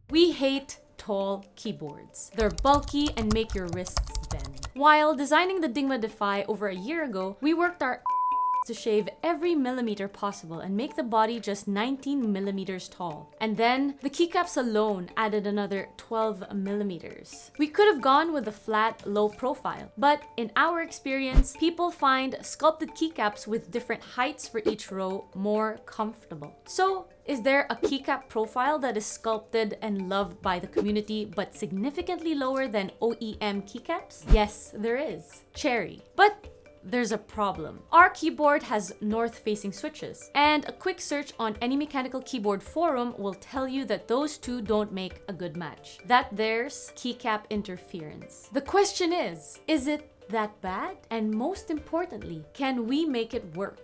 We hate tall keyboards. They're bulky and make your wrists bend. While designing the Dygma Defy over a year ago, we worked our to shave every millimeter possible and make the body just 19 millimeters tall. And then the keycaps alone added another 12 millimeters. We could have gone with a flat, low profile, but in our experience, people find sculpted keycaps with different heights for each row more comfortable. So, is there a keycap profile that is sculpted and loved by the community but significantly lower than OEM keycaps? Yes, there is. Cherry. But there's a problem. Our keyboard has north-facing switches, and a quick search on any mechanical keyboard forum will tell you that those two don't make a good match. That there's keycap interference. The question is it that bad? And most importantly, can we make it work?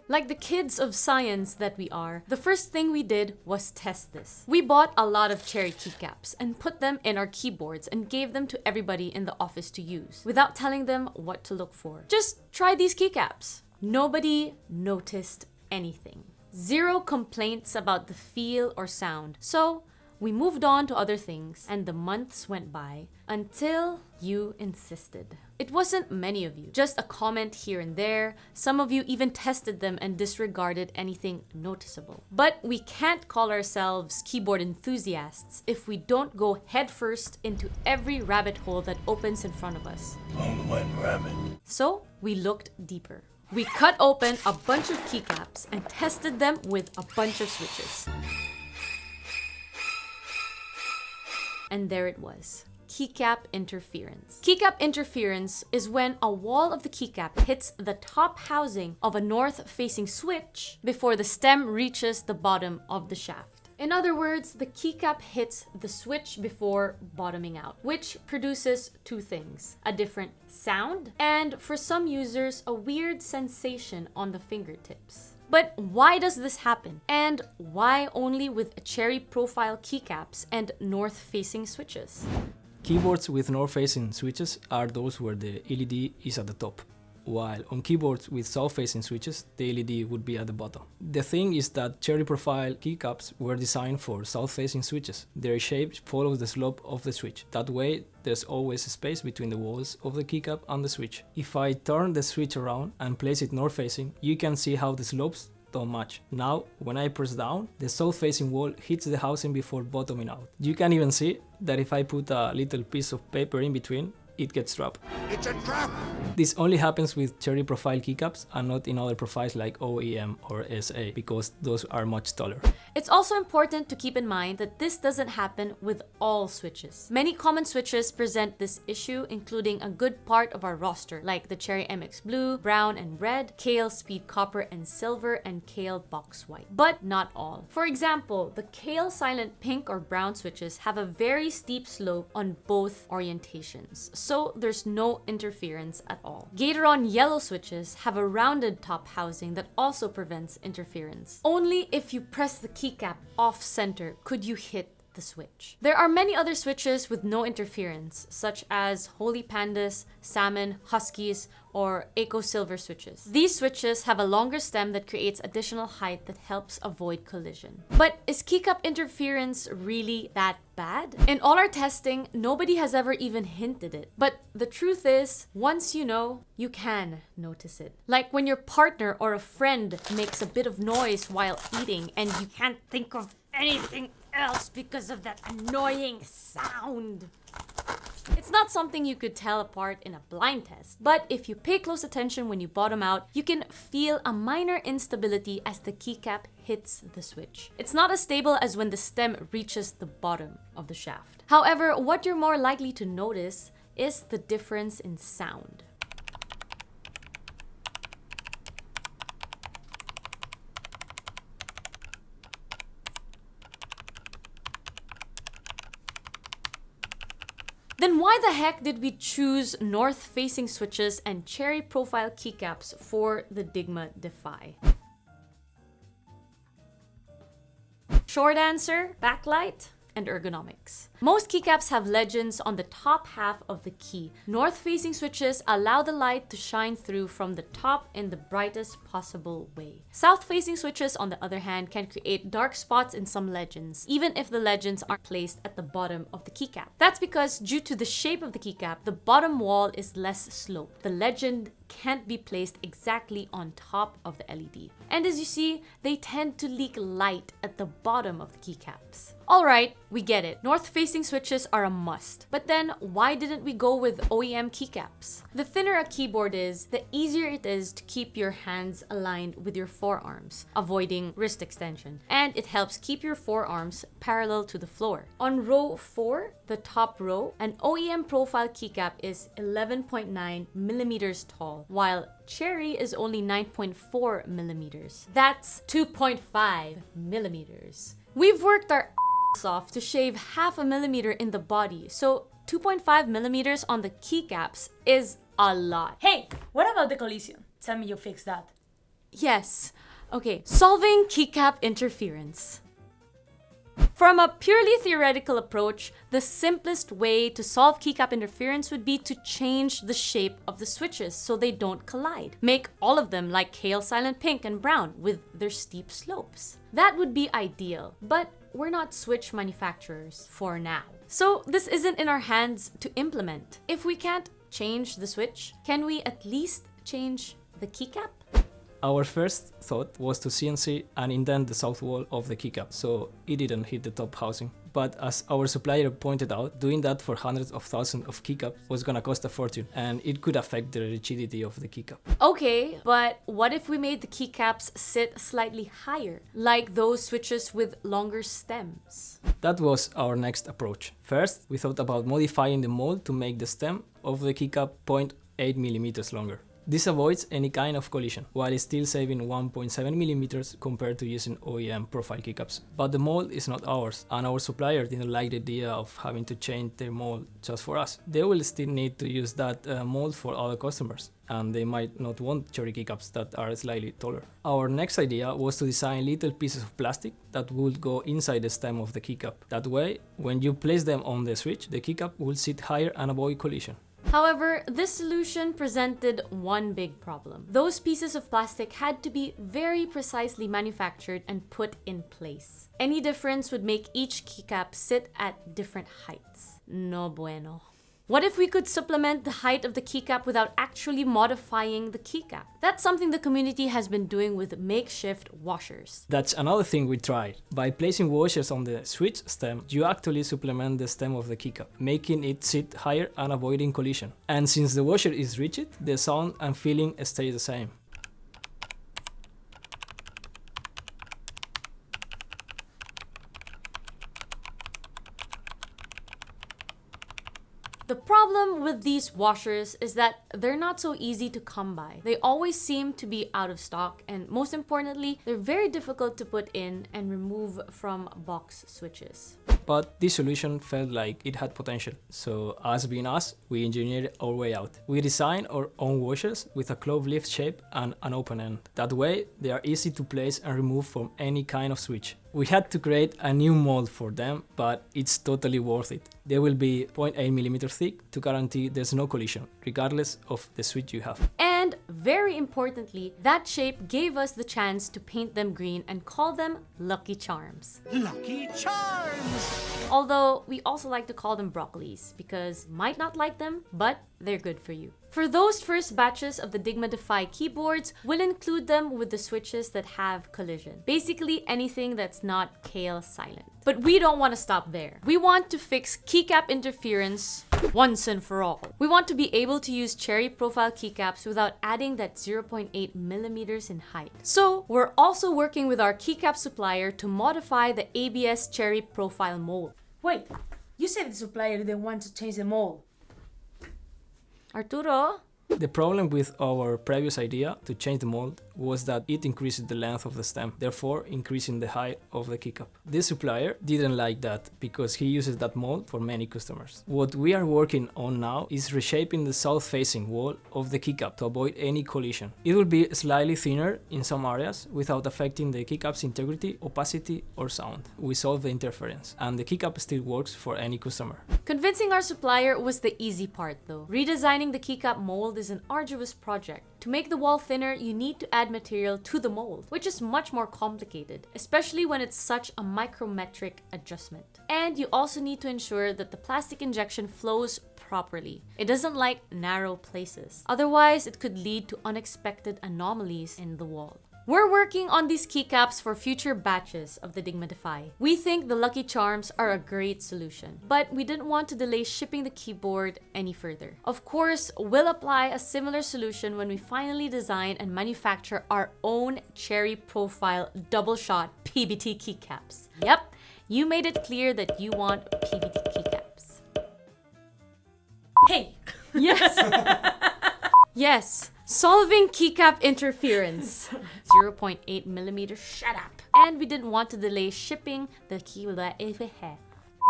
Like the kids of science that we are, the first thing we did was test this. We bought a lot of cherry keycaps and put them in our keyboards and gave them to everybody in the office to use without telling them what to look for. Just try these keycaps. Nobody noticed anything. Zero complaints about the feel or sound. So we moved on to other things, and the months went by until you insisted. It wasn't many of you, just a comment here and there. Some of you even tested them and disregarded anything noticeable. But we can't call ourselves keyboard enthusiasts if we don't go headfirst into every rabbit hole that opens in front of us. One rabbit. So we looked deeper. We cut open a bunch of keycaps and tested them with a bunch of switches. And there it was. Keycap interference. Keycap interference is when a wall of the keycap hits the top housing of a north-facing switch before the stem reaches the bottom of the shaft. In other words, the keycap hits the switch before bottoming out, which produces two things: a different sound and, for some users, a weird sensation on the fingertips. But why does this happen? And why only with cherry profile keycaps and north-facing switches? Keyboards with north-facing switches are those where the LED is at the top, while on keyboards with south-facing switches, the LED would be at the bottom. The thing is that cherry profile keycaps were designed for south-facing switches. Their shape follows the slope of the switch. That way, there's always a space between the walls of the keycap and the switch. If I turn the switch around and place it north-facing, you can see how the slopes don't match. Now, when I press down, the south-facing wall hits the housing before bottoming out. You can even see that if I put a little piece of paper in between, it gets trapped. It's a trap! This only happens with cherry profile keycaps and not in other profiles like OEM or SA, because those are much taller. It's also important to keep in mind that this doesn't happen with all switches. Many common switches present this issue, including a good part of our roster, like the Cherry MX Blue, Brown and Red, Kale Speed Copper and Silver, and Kale Box White. But not all. For example, the Kale Silent Pink or Brown switches have a very steep slope on both orientations, so there's no interference at all. Gatoron Yellow switches have a rounded top housing that also prevents interference. Only if you press the keycap off-center could you hit the switch. There are many other switches with no interference, such as Holy Pandas, Salmon, Huskies, or Eco Silver switches. These switches have a longer stem that creates additional height that helps avoid collision. But is keycap interference really that bad? In all our testing, nobody has ever even hinted it. But the truth is, once you know, you can notice it. Like when your partner or a friend makes a bit of noise while eating and you can't think of anything else because of that annoying sound. It's not something you could tell apart in a blind test, but if you pay close attention when you bottom out, you can feel a minor instability as the keycap hits the switch. It's not as stable as when the stem reaches the bottom of the shaft. However, what you're more likely to notice is the difference in sound. Then why the heck did we choose north-facing switches and cherry profile keycaps for the Dygma Defy? Short answer, backlight. and ergonomics. Most keycaps have legends on the top half of the key. North-facing switches allow the light to shine through from the top in the brightest possible way. South-facing switches, on the other hand, can create dark spots in some legends, even if the legends are placed at the bottom of the keycap. That's because due to the shape of the keycap, the bottom wall is less sloped. The legend can't be placed exactly on top of the LED. And as you see, they tend to leak light at the bottom of the keycaps. Alright, we get it. North-facing switches are a must. But then, why didn't we go with OEM keycaps? The thinner a keyboard is, the easier it is to keep your hands aligned with your forearms, avoiding wrist extension. And it helps keep your forearms parallel to the floor. On row 4, the top row, an OEM profile keycap is 11.9 millimeters tall, while Cherry is only 9.4 millimeters. That's 2.5 millimeters. We've worked our off to shave half a millimeter in the body, so 2.5 millimeters on the keycaps is a lot. Hey, what about the collision? Tell me you fixed that. Yes. Okay, solving keycap interference. From a purely theoretical approach, the simplest way to solve keycap interference would be to change the shape of the switches so they don't collide. Make all of them like Kale Silent Pink and Brown with their steep slopes. That would be ideal, but we're not switch manufacturers for now. So this isn't in our hands to implement. If we can't change the switch, can we at least change the keycap? Our first thought was to CNC and indent the south wall of the keycap, so it didn't hit the top housing. But as our supplier pointed out, doing that for hundreds of thousands of keycaps was gonna cost a fortune, and it could affect the rigidity of the keycap. Okay, but what if we made the keycaps sit slightly higher, like those switches with longer stems? That was our next approach. First, we thought about modifying the mold to make the stem of the keycap 0.8 millimeters longer. This avoids any kind of collision, while still saving 1.7 millimeters compared to using OEM profile keycaps. But the mold is not ours, and our supplier didn't like the idea of having to change their mold just for us. They will still need to use that mold for other customers, and they might not want cherry keycaps that are slightly taller. Our next idea was to design little pieces of plastic that would go inside the stem of the keycap. That way, when you place them on the switch, the keycap will sit higher and avoid collision. However, this solution presented one big problem. Those pieces of plastic had to be very precisely manufactured and put in place. Any difference would make each keycap sit at different heights. No bueno. What if we could supplement the height of the keycap without actually modifying the keycap? That's something the community has been doing with makeshift washers. That's another thing we tried. By placing washers on the switch stem, you actually supplement the stem of the keycap, making it sit higher and avoiding collision. And since the washer is rigid, the sound and feeling stay the same. The problem with these washers is that they're not so easy to come by. They always seem to be out of stock, and most importantly, they're very difficult to put in and remove from box switches. But this solution felt like it had potential, so us being us, we engineered our way out. We designed our own washers with a clove lift shape and an open end. That way, they are easy to place and remove from any kind of switch. We had to create a new mold for them, but it's totally worth it. They will be 0.8 millimeters thick to guarantee there's no collision, regardless of the switch you have. And very importantly, that shape gave us the chance to paint them green and call them Lucky Charms. Lucky Charms! Although we also like to call them broccolis because you might not like them, but they're good for you. For those first batches of the Dygma Defy keyboards, we'll include them with the switches that have collision. Basically anything that's not Kale Silent. But we don't want to stop there. We want to fix keycap interference once and for all. We want to be able to use cherry profile keycaps without adding that 0.8 millimeters in height. So we're also working with our keycap supplier to modify the ABS cherry profile mold. Wait, you said the supplier didn't want to change the mold. Arturo? The problem with our previous idea to change the mold was that it increases the length of the stem, therefore increasing the height of the keycap. This supplier didn't like that because he uses that mold for many customers. What we are working on now is reshaping the south-facing wall of the keycap to avoid any collision. It will be slightly thinner in some areas without affecting the keycap's integrity, opacity or sound. We solve the interference and the keycap still works for any customer. Convincing our supplier was the easy part though. Redesigning the keycap mold is an arduous project. To make the wall thinner, you need to add material to the mold, which is much more complicated, especially when it's such a micrometric adjustment. And you also need to ensure that the plastic injection flows properly. It doesn't like narrow places. Otherwise, it could lead to unexpected anomalies in the wall. We're working on these keycaps for future batches of the Dygma Defy. We think the Lucky Charms are a great solution, but we didn't want to delay shipping the keyboard any further. Of course, we'll apply a similar solution when we finally design and manufacture our own cherry profile double shot PBT keycaps. Yep, you made it clear that you want PBT keycaps. Hey! Yes! Yes! Solving keycap interference. 0.8 millimeters. Shut up. And we didn't want to delay shipping the key.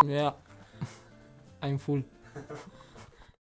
Yeah, I'm full.